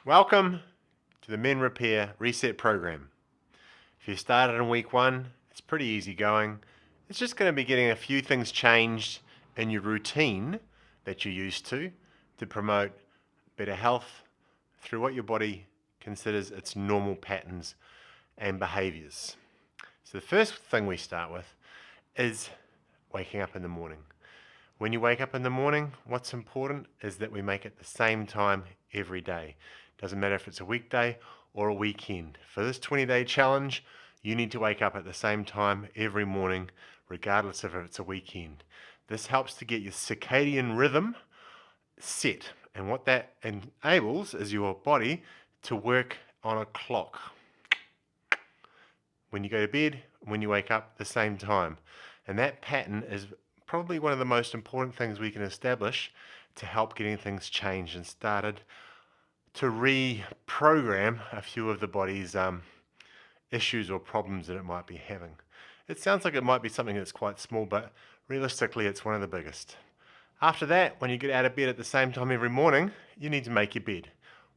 Welcome to the Men Repair Reset Program. If you started in week one, it's pretty easy going. It's just going to be getting a few things changed in your routine that you're used to promote better health through what your body considers its normal patterns and behaviors. So the first thing we start with is waking up in the morning. When you wake up in the morning, what's important is that we make it the same time every day. Doesn't matter if it's a weekday or a weekend. For this 20-day challenge, you need to wake up at the same time every morning, regardless of if it's a weekend. This helps to get your circadian rhythm set. And what that enables is your body to work on a clock. When you go to bed, when you wake up, the same time. And that pattern is probably one of the most important things we can establish to help getting things changed and started to reprogram a few of the body's issues or problems that it might be having. It sounds like it might be something that's quite small, but realistically, it's one of the biggest. After that, when you get out of bed at the same time every morning, you need to make your bed.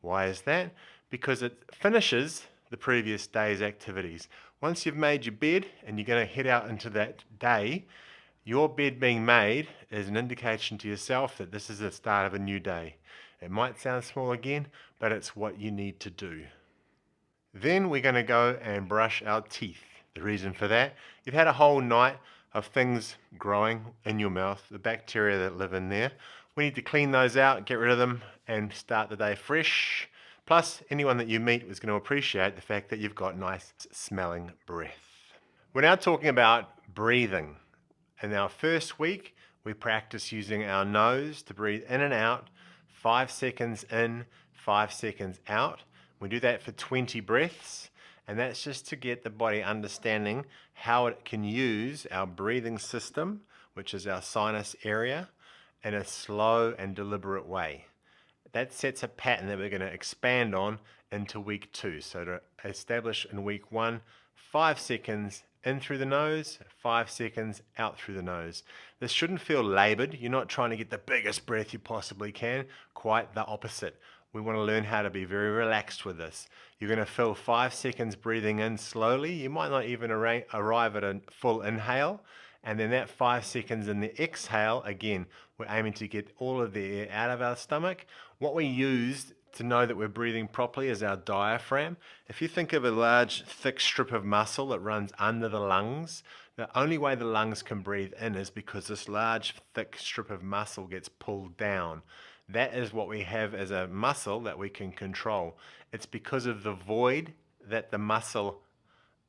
Why is that? Because it finishes the previous day's activities. Once you've made your bed and you're going to head out into that day, your bed being made is an indication to yourself that this is the start of a new day. It might sound small again, but it's what you need to do. Then we're going to go and brush our teeth. The reason for that, you've had a whole night of things growing in your mouth, the bacteria that live in there. We need to clean those out, get rid of them, and start the day fresh. Plus, anyone that you meet is going to appreciate the fact that you've got nice smelling breath. We're now talking about breathing. In our first week, we practice using our nose to breathe in and out, 5 seconds in, 5 seconds out. We do that for 20 breaths, and that's just to get the body understanding how it can use our breathing system, which is our sinus area, in a slow and deliberate way. That sets a pattern that we're going to expand on into week two. So to establish in week one, 5 seconds in through the nose, 5 seconds out through the nose. This shouldn't feel labored. You're not trying to get the biggest breath you possibly can. Quite the opposite. We want to learn how to be very relaxed with this. You're going to fill 5 seconds breathing in slowly. You might not even arrive at a full inhale. And then that 5 seconds in the exhale, again, we're aiming to get all of the air out of our stomach. What we use to know that we're breathing properly is our diaphragm. If you think of a large, thick strip of muscle that runs under the lungs, the only way the lungs can breathe in is because this large, thick strip of muscle gets pulled down. That is what we have as a muscle that we can control. It's because of the void that the muscle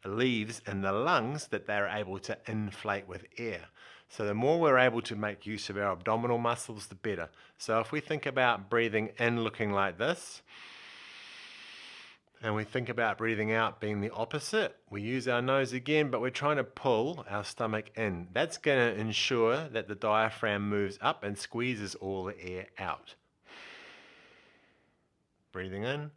leaves in the lungs that they're able to inflate with air. So the more we're able to make use of our abdominal muscles, the better. So if we think about breathing in looking like this, and we think about breathing out being the opposite, we use our nose again, but we're trying to pull our stomach in. That's going to ensure that the diaphragm moves up and squeezes all the air out. Breathing in.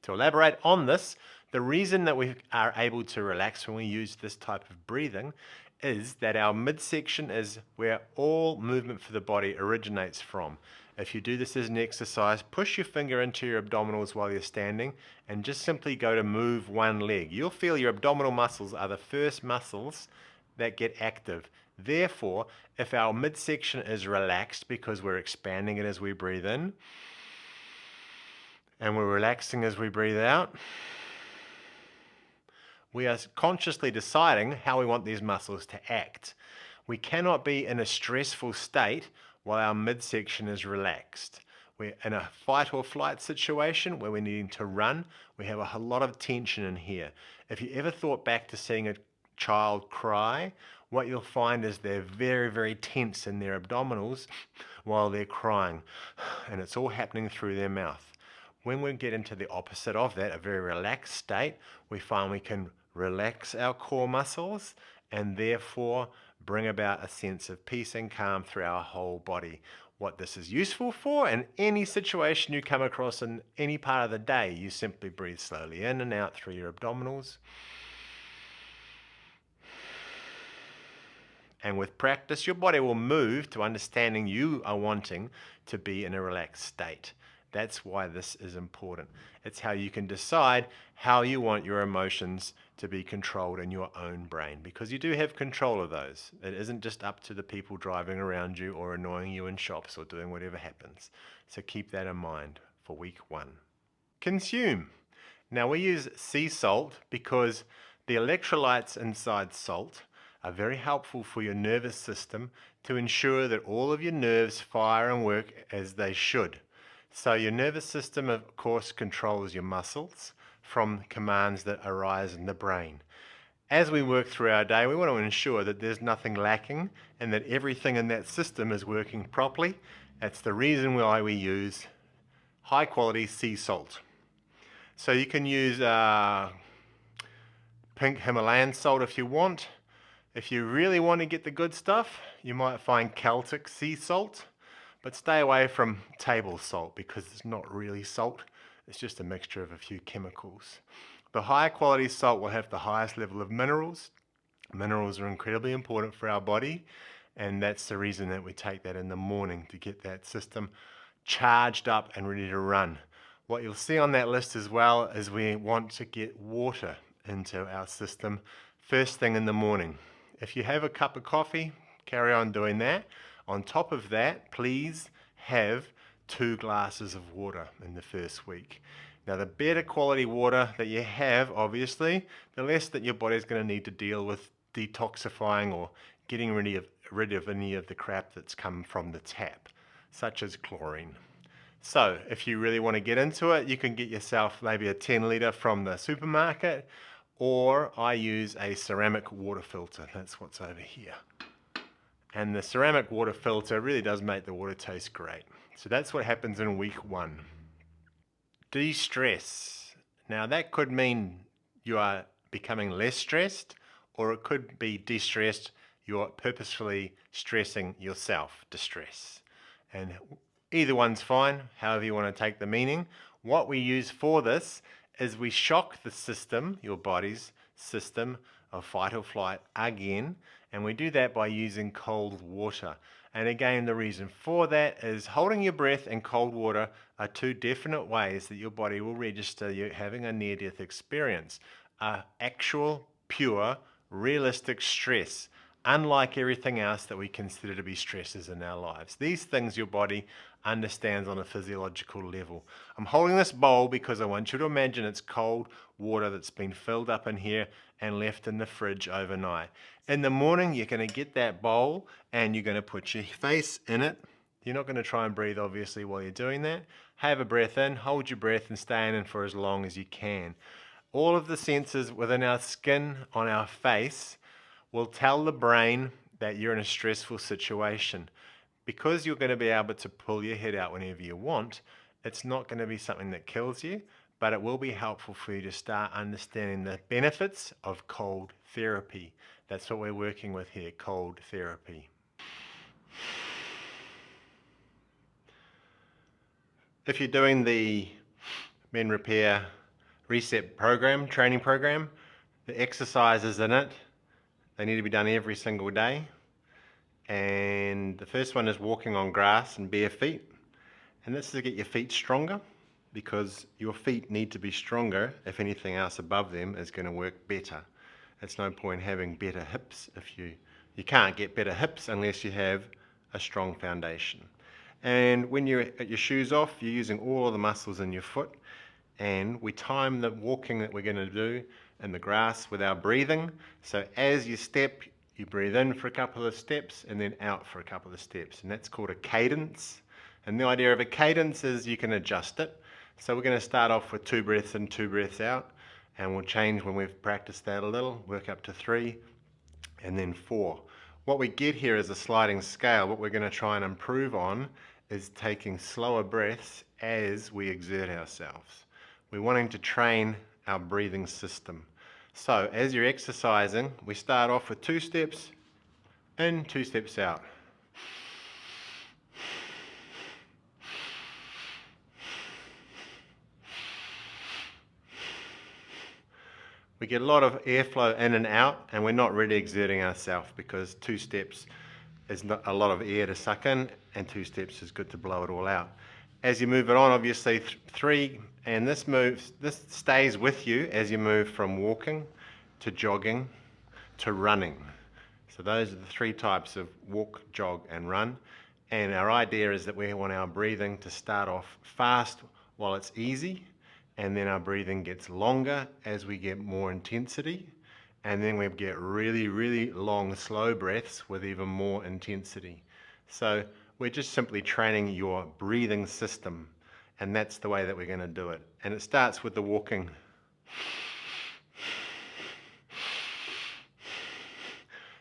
To elaborate on this, the reason that we are able to relax when we use this type of breathing is that our midsection is where all movement for the body originates from. If you do this as an exercise, push your finger into your abdominals while you're standing and just simply go to move one leg. You'll feel your abdominal muscles are the first muscles that get active. Therefore, if our midsection is relaxed because we're expanding it as we breathe in, and we're relaxing as we breathe out, we are consciously deciding how we want these muscles to act. We cannot be in a stressful state while our midsection is relaxed. We're in a fight or flight situation where we're needing to run. We have a lot of tension in here. If you ever thought back to seeing a child cry, what you'll find is they're very, very tense in their abdominals while they're crying. And it's all happening through their mouth. When we get into the opposite of that, a very relaxed state, we find we can relax our core muscles and therefore bring about a sense of peace and calm through our whole body. What this is useful for, in any situation you come across in any part of the day, you simply breathe slowly in and out through your abdominals. And with practice, your body will move to understanding you are wanting to be in a relaxed state. That's why this is important. It's how you can decide how you want your emotions to be controlled in your own brain, because you do have control of those. It isn't just up to the people driving around you or annoying you in shops or doing whatever happens. So keep that in mind for week 1. Consume. Now we use sea salt because the electrolytes inside salt are very helpful for your nervous system to ensure that all of your nerves fire and work as they should. So your nervous system, of course, controls your muscles from commands that arise in the brain. As we work through our day, we want to ensure that there's nothing lacking and that everything in that system is working properly. That's the reason why we use high quality sea salt. So you can use pink Himalayan salt if you want. If you really want to get the good stuff, you might find Celtic sea salt, but stay away from table salt because it's not really salt. It's just a mixture of a few chemicals. The higher quality salt will have the highest level of minerals. Minerals are incredibly important for our body, and that's the reason that we take that in the morning to get that system charged up and ready to run. What you'll see on that list as well is we want to get water into our system first thing in the morning. If you have a cup of coffee, carry on doing that. On top of that, please have 2 glasses of water in the first week. Now, the better quality water that you have, obviously, the less that your body's going to need to deal with detoxifying or getting rid of any of the crap that's come from the tap, such as chlorine. So if you really want to get into it, you can get yourself maybe a 10 litre from the supermarket, or I use a ceramic water filter. That's what's over here. And the ceramic water filter really does make the water taste great. So that's what happens in week 1. De-stress. Now that could mean you are becoming less stressed, or it could be de-stressed, you're purposefully stressing yourself, distress. And either one's fine, however you want to take the meaning. What we use for this is we shock the system, your body's system of fight or flight again, and we do that by using cold water. And again, the reason for that is holding your breath and cold water are 2 definite ways that your body will register you having a near-death experience. Actual, pure, realistic stress, unlike everything else that we consider to be stresses in our lives. These things your body understands on a physiological level. I'm holding this bowl because I want you to imagine it's cold water that's been filled up in here and left in the fridge overnight. In the morning, you're going to get that bowl and you're going to put your face in it. You're not going to try and breathe, obviously, while you're doing that. Have a breath in, hold your breath, and stay in for as long as you can. All of the senses within our skin, on our face, will tell the brain that you're in a stressful situation. Because you're going to be able to pull your head out whenever you want, it's not going to be something that kills you, but it will be helpful for you to start understanding the benefits of cold therapy. That's what we're working with here, cold therapy. If you're doing the Men Repair Reset program, training program, the exercises in it, they need to be done every single day. And the first one is walking on grass and bare feet. And this is to get your feet stronger, because your feet need to be stronger if anything else above them is going to work better. It's no point having better hips if you can't get better hips unless you have a strong foundation. And when you're at your shoes off, you're using all of the muscles in your foot, and we time the walking that we're going to do in the grass with our breathing. So as you step, you breathe in for a couple of steps and then out for a couple of steps, and that's called a cadence. And the idea of a cadence is you can adjust it. So we're going to start off with 2 breaths in, 2 breaths out, and we'll change when we've practiced that a little, work up to 3, and then 4. What we get here is a sliding scale. What we're going to try and improve on is taking slower breaths as we exert ourselves. We're wanting to train our breathing system. So as you're exercising, we start off with 2 steps in, 2 steps out. We get a lot of airflow in and out, and we're not really exerting ourselves because 2 steps is not a lot of air to suck in, and 2 steps is good to blow it all out. As you move it on, obviously 3, and this stays with you as you move from walking to jogging to running. So those are the 3 types of walk, jog, and run. And our idea is that we want our breathing to start off fast while it's easy, and then our breathing gets longer as we get more intensity, and then we get really, really long, slow breaths with even more intensity. So we're just simply training your breathing system, and that's the way that we're going to do it. And it starts with the walking.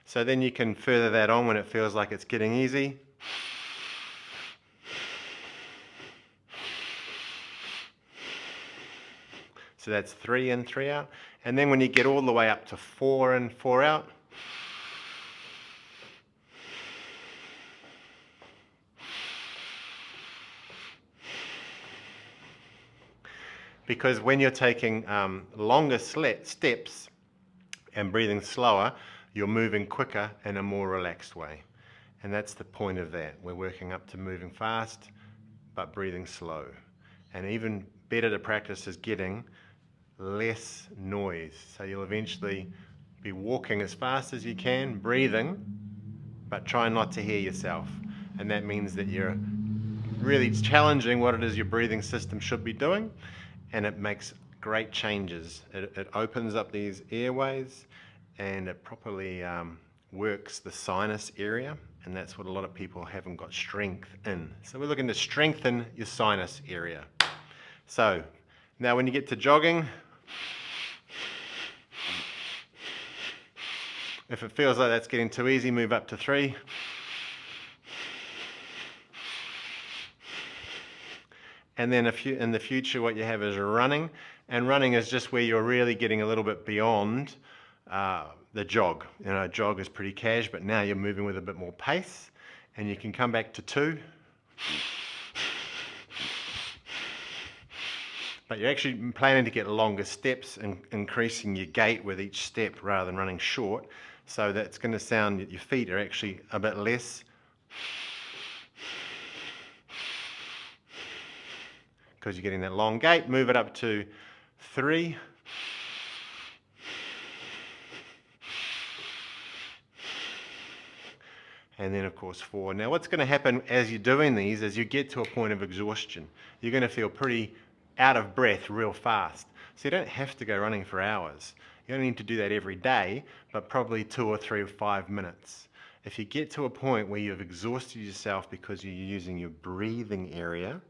So then you can further that on when it feels like it's getting easy. So that's 3 in, 3 out. And then when you get all the way up to 4 in, 4 out, because when you're taking longer steps and breathing slower, you're moving quicker in a more relaxed way. And that's the point of that. We're working up to moving fast, but breathing slow. And even better to practice is getting less noise. So you'll eventually be walking as fast as you can, breathing, but try not to hear yourself. And that means that you're really challenging what it is your breathing system should be doing, and it makes great changes. It opens up these airways, and it properly works the sinus area, and that's what a lot of people haven't got strength in. So we're looking to strengthen your sinus area. So now when you get to jogging, if it feels like that's getting too easy, move up to 3. And then in the future, what you have is running. And running is just where you're really getting a little bit beyond the jog. You know, jog is pretty cash, but now you're moving with a bit more pace. And you can come back to 2. But you're actually planning to get longer steps and increasing your gait with each step rather than running short. So that's going to sound that your feet are actually a bit less. Because you're getting that long gait. Move it up to 3. And then of course 4. Now what's going to happen as you're doing these is you get to a point of exhaustion. You're going to feel pretty out of breath real fast. So you don't have to go running for hours. You don't need to do that every day, but probably 2 or 3 or 5 minutes. If you get to a point where you've exhausted yourself because you're using your breathing area,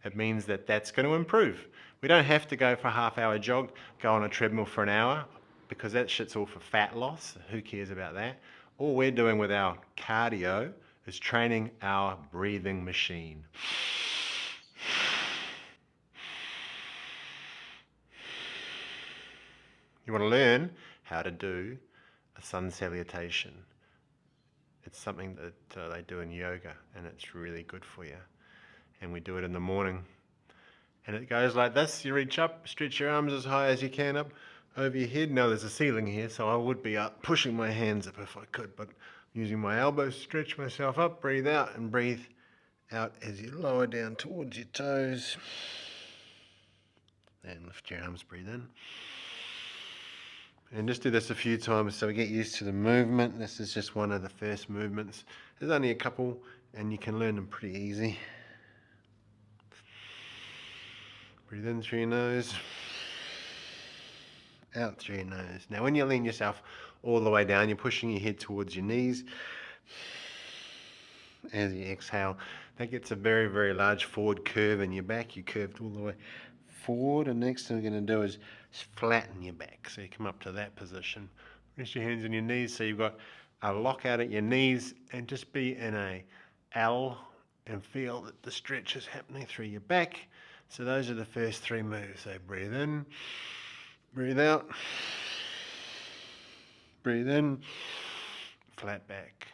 it means that that's going to improve. We don't have to go for a half-hour jog, go on a treadmill for an hour, because that shit's all for fat loss. Who cares about that? All we're doing with our cardio is training our breathing machine. You want to learn how to do a sun salutation. It's something that they do in yoga, and it's really good for you. And we do it in the morning. And it goes like this. You reach up, stretch your arms as high as you can up over your head. Now there's a ceiling here, so I would be up pushing my hands up if I could, but using my elbows to stretch myself up. Breathe out and breathe out as you lower down towards your toes. And lift your arms, breathe in. And just do this a few times so we get used to the movement. This is just one of the first movements. There's only a couple, and you can learn them pretty easy. Breathe in through your nose, out through your nose. Now when you lean yourself all the way down, you're pushing your head towards your knees. As you exhale, that gets a very, very large forward curve in your back. You curved all the way forward, and next thing we're going to do is flatten your back. So you come up to that position. Rest your hands on your knees so you've got a lock out at your knees, and just be in a L and feel that the stretch is happening through your back. So those are the first 3 moves. So breathe in, breathe out, breathe in, flat back.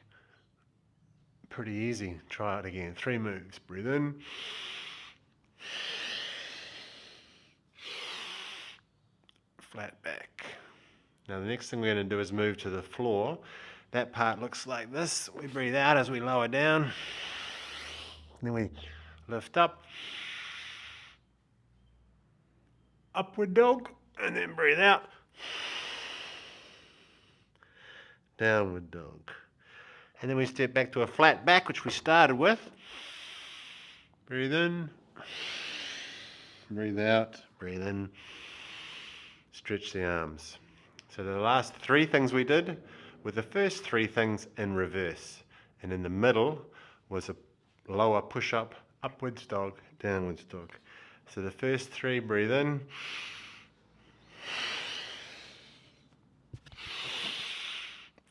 Pretty easy. Try it again. 3 moves. Breathe in, flat back. Now the next thing we're going to do is move to the floor. That part looks like this. We breathe out as we lower down. Then we lift up. Upward dog. And then breathe out. Downward dog. And then we step back to a flat back, which we started with. Breathe in. Breathe out. Breathe in. Stretch the arms. So the last three things we did were the first three things in reverse. And in the middle was a lower push-up, upwards dog, downwards dog. So the first three, breathe in.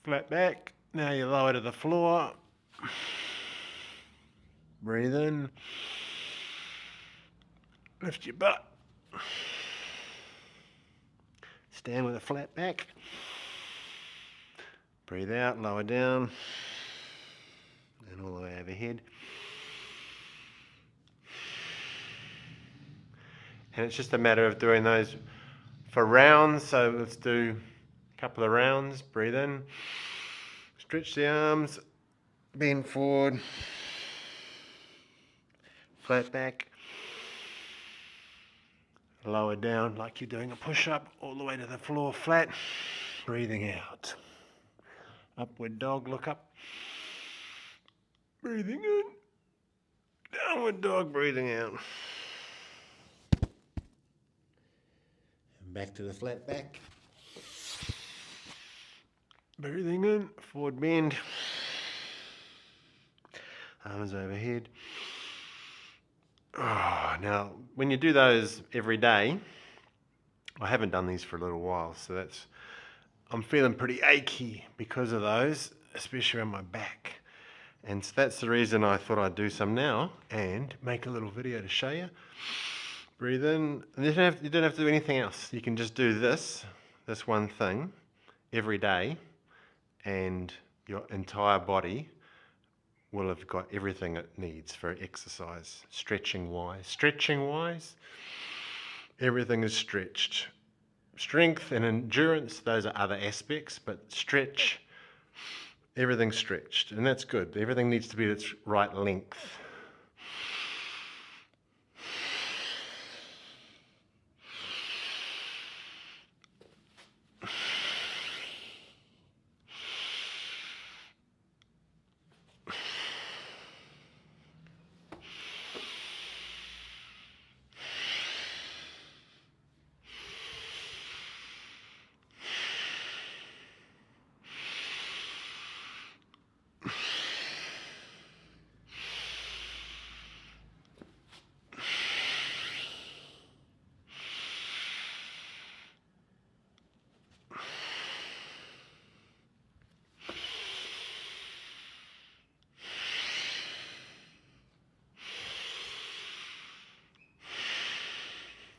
Flat back. Now you lower to the floor. Breathe in. Lift your butt. Stand with a flat back. Breathe out, lower down. And all the way overhead. And it's just a matter of doing those for rounds. So let's do a couple of rounds. Breathe in. Stretch the arms. Bend forward. Flat back. Lower down like you're doing a push-up all the way to the floor flat. Breathing out. Upward dog, look up. Breathing in. Downward dog, breathing out. And back to the flat back. Breathing in, forward bend. Arms overhead. Oh, now, when you do those every day, I haven't done these for a little while, so I'm feeling pretty achy because of those, especially on my back. And so that's the reason I thought I'd do some now and make a little video to show you. Breathe in. And you don't have to do anything else. You can just do this one thing every day, and your entire body will have got everything it needs for exercise. Stretching wise, everything is stretched. Strength and endurance, those are other aspects, but stretch, everything's stretched, and that's good. Everything needs to be its right length.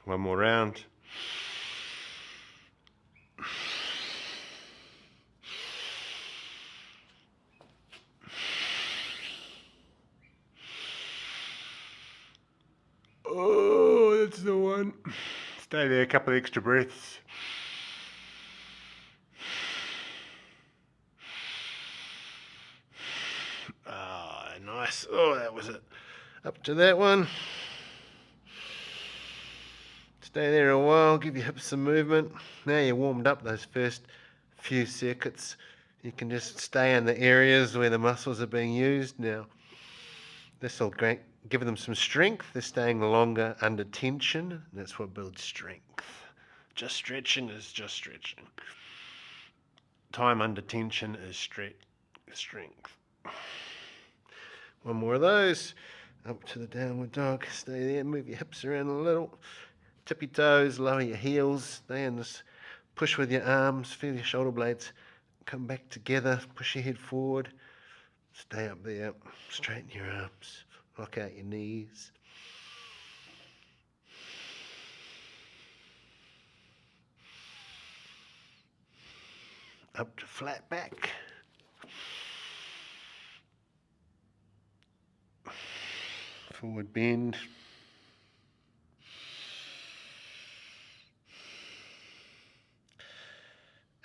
One more round. Oh, that's the one. Stay there, a couple of extra breaths. Ah, nice. Oh, that was it. Up to that one. Stay there a while, give your hips some movement. Now you're warmed up those first few circuits. You can just stay in the areas where the muscles are being used. Now, this will give them some strength. They're staying longer under tension. That's what builds strength. Just stretching is just stretching. Time under tension is strength. One more of those. Up to the downward dog. Stay there, move your hips around a little. Tippy toes, lower your heels, stay in this, push with your arms, feel your shoulder blades come back together, push your head forward, stay up there, straighten your arms, lock out your knees. Up to flat back. Forward bend.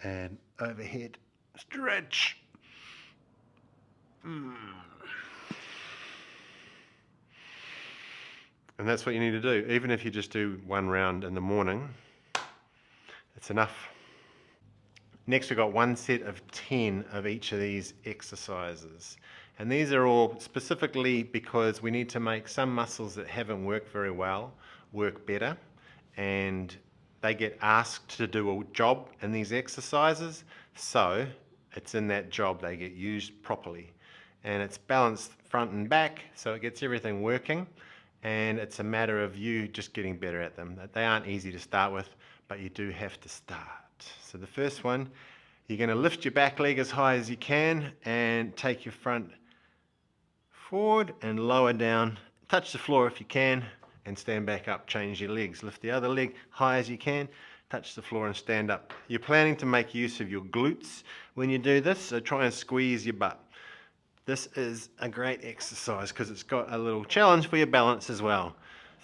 and overhead stretch. And that's what you need to do. Even if you just do one round in the morning, it's enough. Next, we've got one set of 10 of each of these exercises. And these are all specifically because we need to make some muscles that haven't worked very well work better. And they get asked to do a job in these exercises. So it's in that job they get used properly. And it's balanced front and back, so it gets everything working. And it's a matter of you just getting better at them. They aren't easy to start with, but you do have to start. So the first one, you're going to lift your back leg as high as you can and take your front forward and lower down. Touch the floor if you can and stand back up. Change your legs. Lift the other leg high as you can. Touch the floor and stand up. You're planning to make use of your glutes when you do this, so try and squeeze your butt. This is a great exercise because it's got a little challenge for your balance as well.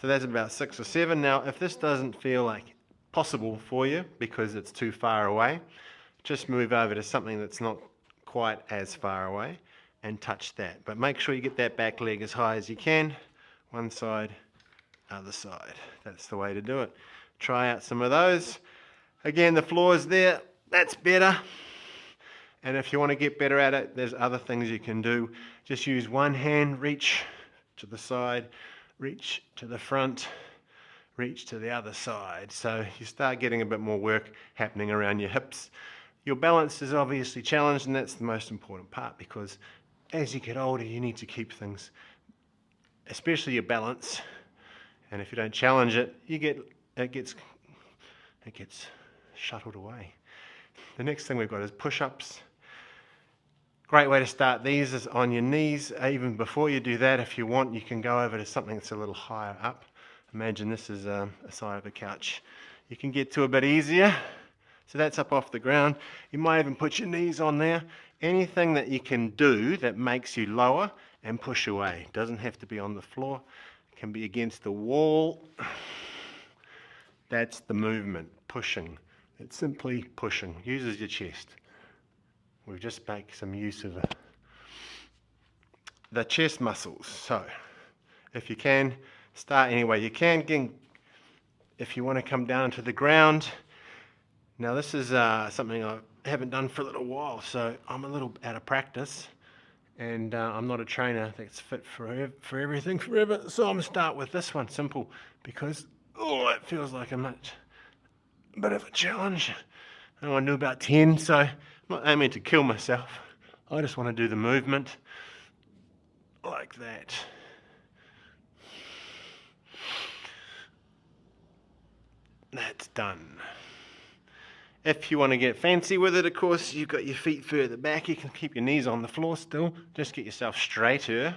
So that's about 6 or 7. Now, if this doesn't feel like possible for you because it's too far away, just move over to something that's not quite as far away and touch that. But make sure you get that back leg as high as you can. One side, other side. That's the way to do it. Try out some of those. Again, the floor is there. That's better. And if you want to get better at it, there's other things you can do. Just use one hand, reach to the side, reach to the front, reach to the other side. So you start getting a bit more work happening around your hips. Your balance is obviously challenged, and that's the most important part because as you get older, you need to keep things, especially your balance. And if you don't challenge it, it gets shuttled away. The next thing we've got is push-ups. Great way to start these is on your knees. Even before you do that, if you want, you can go over to something that's a little higher up. Imagine this is a side of a couch. You can get to a bit easier. So that's up off the ground. You might even put your knees on there. Anything that you can do that makes you lower and push away. Doesn't have to be on the floor. It can be against the wall. That's the movement, pushing. It's simply pushing. Uses your chest. We'll just make some use of the chest muscles. So if you can, start any way you can. Again, if you want to come down to the ground. Now this is something I haven't done for a little while, so I'm a little out of practice. And I'm not a trainer that's fit for everything forever. So I'm going to start with this one, simple, because it feels like a bit of a challenge. I want to do about 10, so I'm not aiming to kill myself. I just want to do the movement like that. That's done. If you want to get fancy with it, of course, you've got your feet further back. You can keep your knees on the floor still. Just get yourself straighter.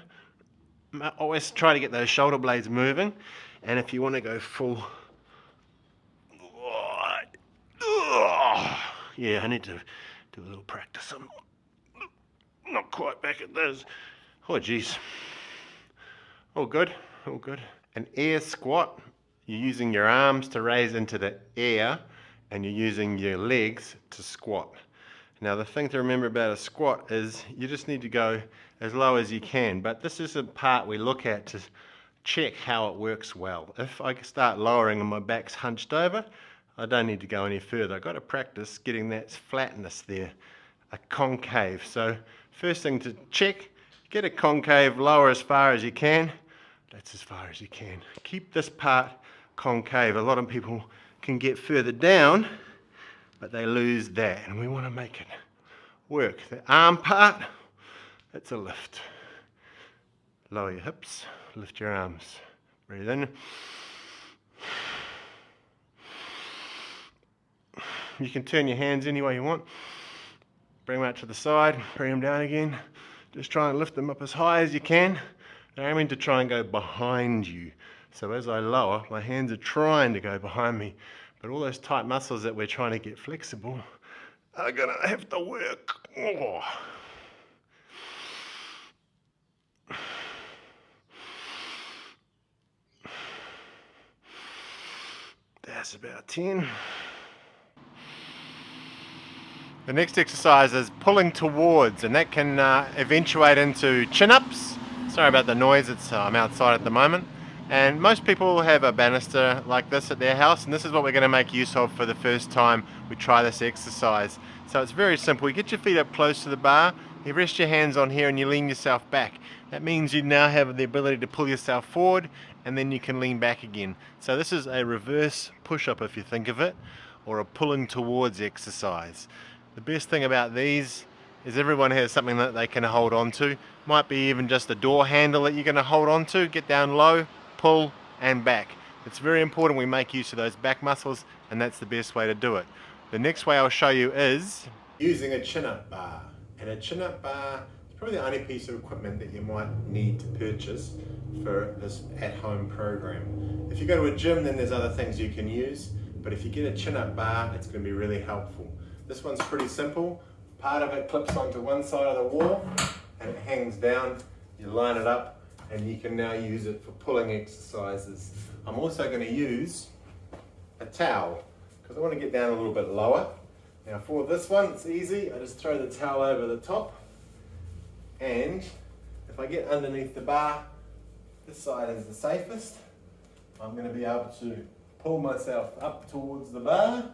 Always try to get those shoulder blades moving. And if you want to go full... Yeah, I need to do a little practice. I'm not quite back at those. Oh, geez. All good, all good. An air squat. You're using your arms to raise into the air, and you're using your legs to squat. Now the thing to remember about a squat is you just need to go as low as you can, but this is a part we look at to check how it works well. If I start lowering and my back's hunched over, I don't need to go any further. I've got to practice getting that flatness there, a concave. So first thing to check, get a concave, lower as far as you can. That's as far as you can. Keep this part concave. A lot of people can get further down, but they lose that, and we want to make it work. The arm part, that's a lift. Lower your hips, lift your arms. Breathe in. You can turn your hands any way you want. Bring them out to the side, bring them down again. Just try and lift them up as high as you can. They're aiming to try and go behind you. So as I lower, my hands are trying to go behind me. But all those tight muscles that we're trying to get flexible are going to have to work. Oh. That's about 10. The next exercise is pulling towards, and that can eventuate into chin-ups. Sorry about the noise, I'm outside at the moment. And most people have a banister like this at their house, and this is what we're going to make use of for the first time we try this exercise. So it's very simple. You get your feet up close to the bar, you rest your hands on here and you lean yourself back. That means you now have the ability to pull yourself forward and then you can lean back again. So this is a reverse push-up if you think of it, or a pulling towards exercise. The best thing about these is everyone has something that they can hold on to. Might be even just a door handle that you're going to hold on to. Get down low, pull and back. It's very important we make use of those back muscles, and that's the best way to do it. The next way I'll show you is using a chin-up bar. And a chin-up bar is probably the only piece of equipment that you might need to purchase for this at-home program. If you go to a gym, then there's other things you can use, but if you get a chin-up bar, it's going to be really helpful. This one's pretty simple. Part of it clips onto one side of the wall and it hangs down. You line it up and you can now use it for pulling exercises. I'm also going to use a towel because I want to get down a little bit lower. Now for this one, it's easy. I just throw the towel over the top, and if I get underneath the bar, this side is the safest. I'm going to be able to pull myself up towards the bar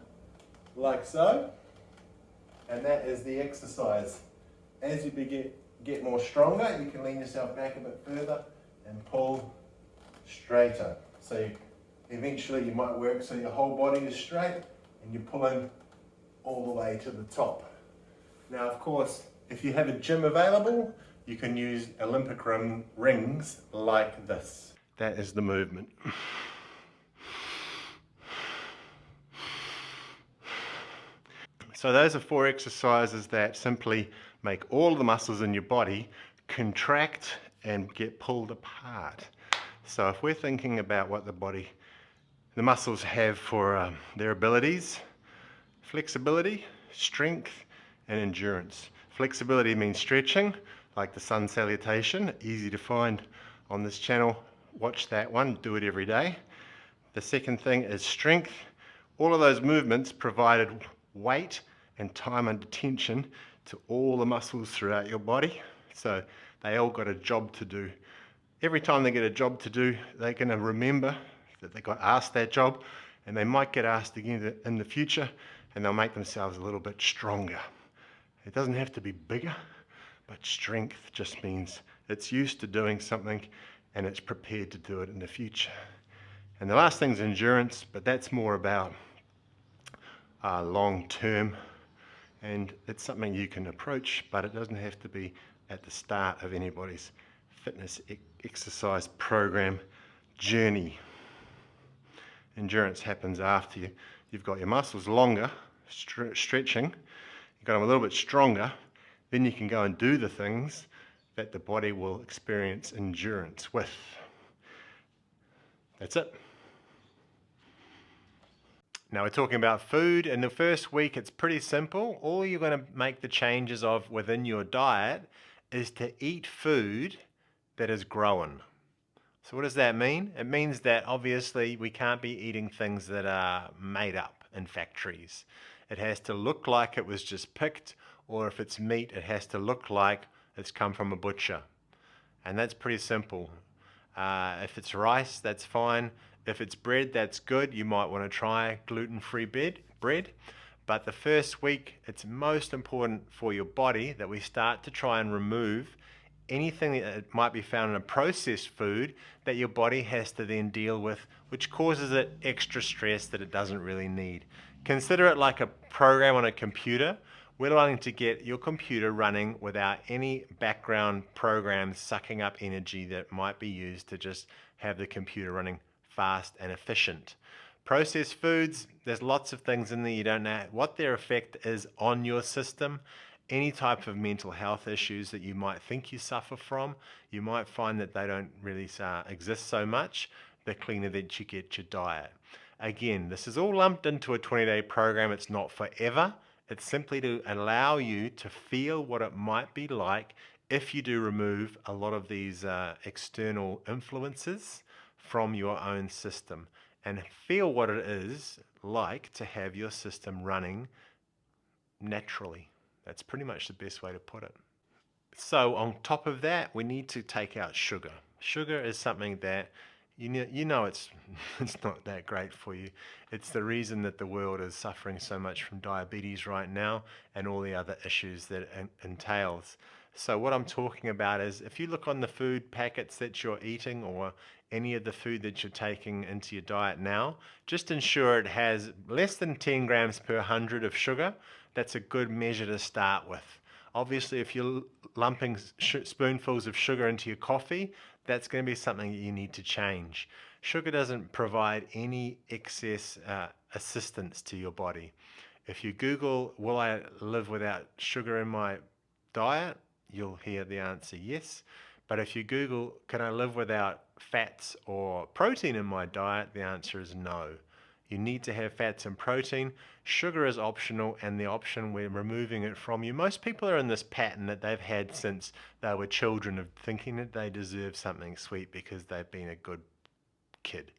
like so. And that is the exercise. As you get more stronger, you can lean yourself back a bit further and pull straighter. So eventually you might work so your whole body is straight and you're pulling all the way to the top. Now of course, if you have a gym available, you can use Olympic rings like this. That is the movement. So those are 4 exercises that simply make all the muscles in your body contract and get pulled apart. So if we're thinking about what the muscles have for their abilities: flexibility, strength, and endurance. Flexibility means stretching, like the sun salutation, easy to find on this channel. Watch that one, do it every day. The second thing is strength. All of those movements provided weight and time under tension to all the muscles throughout your body. So they all got a job to do. Every time they get a job to do, they're going to remember that they got asked that job, and they might get asked again in the future, and they'll make themselves a little bit stronger. It doesn't have to be bigger, but strength just means it's used to doing something and it's prepared to do it in the future. And the last thing is endurance, but that's more about long term, and it's something you can approach, but it doesn't have to be at the start of anybody's fitness exercise program journey. Endurance happens after you've got your muscles longer, stretching, you've got them a little bit stronger, then you can go and do the things that the body will experience endurance with. That's it. Now we're talking about food. In the first week, it's pretty simple. All you're going to make the changes of within your diet is to eat food that is grown. So what does that mean? It means that obviously we can't be eating things that are made up in factories. It has to look like it was just picked, or if it's meat, it has to look like it's come from a butcher. And that's pretty simple. If it's rice, that's fine. If it's bread, that's good. You might want to try gluten-free bread. But the first week, it's most important for your body that we start to try and remove anything that might be found in a processed food that your body has to then deal with, which causes it extra stress that it doesn't really need. Consider it like a program on a computer. We're wanting to get your computer running without any background programs sucking up energy that might be used to just have the computer running fast and efficient. Processed foods, there's lots of things in there you don't know what their effect is on your system. Any type of mental health issues that you might think you suffer from, you might find that they don't really exist so much the cleaner that you get your diet. Again, this is all lumped into a 20-day program. It's not forever. It's simply to allow you to feel what it might be like if you do remove a lot of these external influences from your own system, and feel what it is like to have your system running naturally. That's pretty much the best way to put it. So on top of that, we need to take out sugar. Sugar is something that you know it's it's not that great for you. It's the reason that the world is suffering so much from diabetes right now and all the other issues that it entails. So what I'm talking about is if you look on the food packets that you're eating or any of the food that you're taking into your diet now, just ensure it has less than 10 grams per 100 of sugar. That's a good measure to start with. Obviously, if you're lumping spoonfuls of sugar into your coffee, that's going to be something that you need to change. Sugar doesn't provide any excess assistance to your body. If you Google, will I live without sugar in my diet? You'll hear the answer yes. But if you Google, can I live without fats or protein in my diet? The answer is no. You need to have fats and protein. Sugar is optional, and the option, we're removing it from you. Most people are in this pattern that they've had since they were children of thinking that they deserve something sweet because they've been a good kid.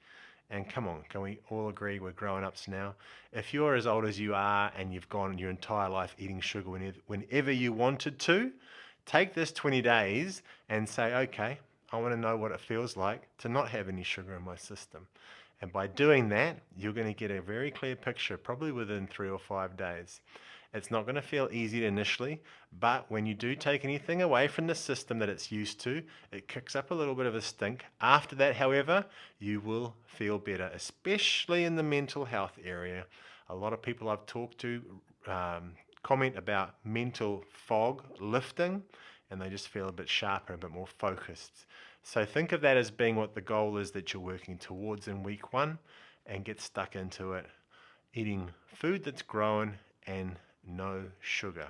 And come on, can we all agree we're grown ups now? If you're as old as you are and you've gone your entire life eating sugar whenever you wanted to, take this 20 days and say, okay, I want to know what it feels like to not have any sugar in my system. And by doing that, you're going to get a very clear picture, probably within 3 or 5 days. It's not going to feel easy initially, but when you do take anything away from the system that it's used to, it kicks up a little bit of a stink. After that, however, you will feel better, especially in the mental health area. A lot of people I've talked to comment about mental fog lifting, and they just feel a bit sharper, a bit more focused. So think of that as being what the goal is that you're working towards in week 1, and get stuck into it. Eating food that's grown and no sugar.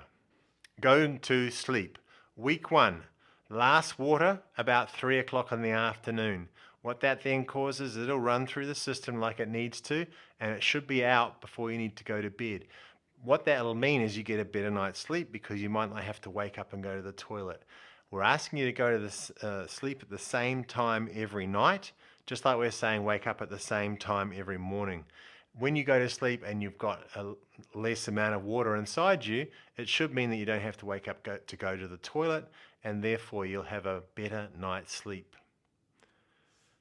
Going to sleep. Week 1, last water about 3 o'clock in the afternoon. What that then causes, it'll run through the system like it needs to, and it should be out before you need to go to bed. What that'll mean is you get a better night's sleep because you might not have to wake up and go to the toilet. We're asking you to go to sleep at the same time every night, just like we're saying wake up at the same time every morning. When you go to sleep and you've got a less amount of water inside you, it should mean that you don't have to wake up to go to the toilet, and therefore you'll have a better night's sleep.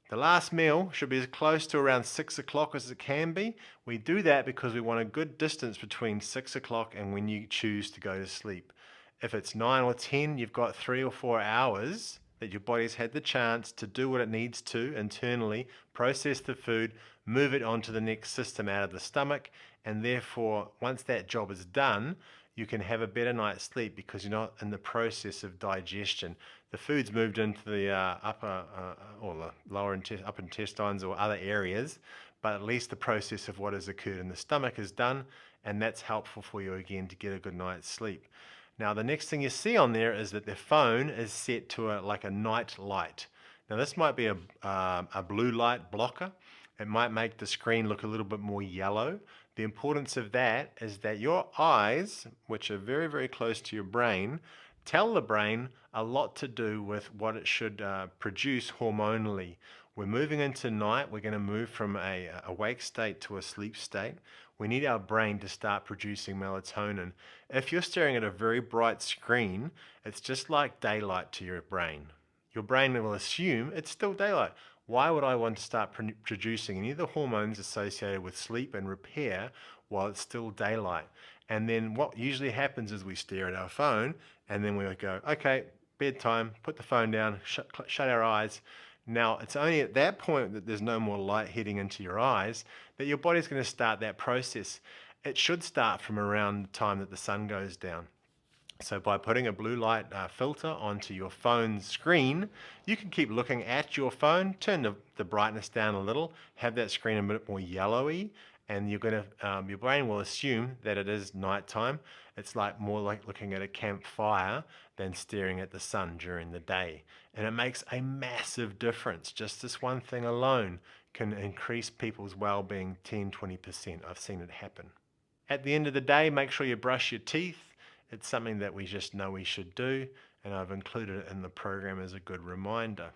The last meal should be as close to around 6 o'clock as it can be. We do that because we want a good distance between 6 o'clock and when you choose to go to sleep. If it's 9 or 10, you've got 3 or 4 hours that your body's had the chance to do what it needs to internally, process the food, move it onto the next system out of the stomach, and therefore, once that job is done, you can have a better night's sleep because you're not in the process of digestion. The food's moved into the upper or the lower upper intestines or other areas, but at least the process of what has occurred in the stomach is done, and that's helpful for you again to get a good night's sleep. Now, the next thing you see on there is that the phone is set to like a night light. Now, this might be a blue light blocker. It might make the screen look a little bit more yellow. The importance of that is that your eyes, which are very, very close to your brain, tell the brain a lot to do with what it should produce hormonally. We're moving into night. We're going to move from a awake state to a sleep state. We need our brain to start producing melatonin. If you're staring at a very bright screen, it's just like daylight to your brain. Your brain will assume it's still daylight. Why would I want to start producing any of the hormones associated with sleep and repair while it's still daylight? And then what usually happens is we stare at our phone and then we go, okay, bedtime, put the phone down, shut our eyes. Now, it's only at that point that there's no more light hitting into your eyes that your body's going to start that process. It should start from around the time that the sun goes down. So by putting a blue light filter onto your phone's screen, you can keep looking at your phone, turn the brightness down a little, have that screen a bit more yellowy, and you're going to your brain will assume that it is nighttime. It's more like looking at a campfire than staring at the sun during the day. And it makes a massive difference. Just this one thing alone can increase people's well-being 10-20%. I've seen it happen. At the end of the day, make sure you brush your teeth. It's something that we just know we should do, and I've included it in the program as a good reminder.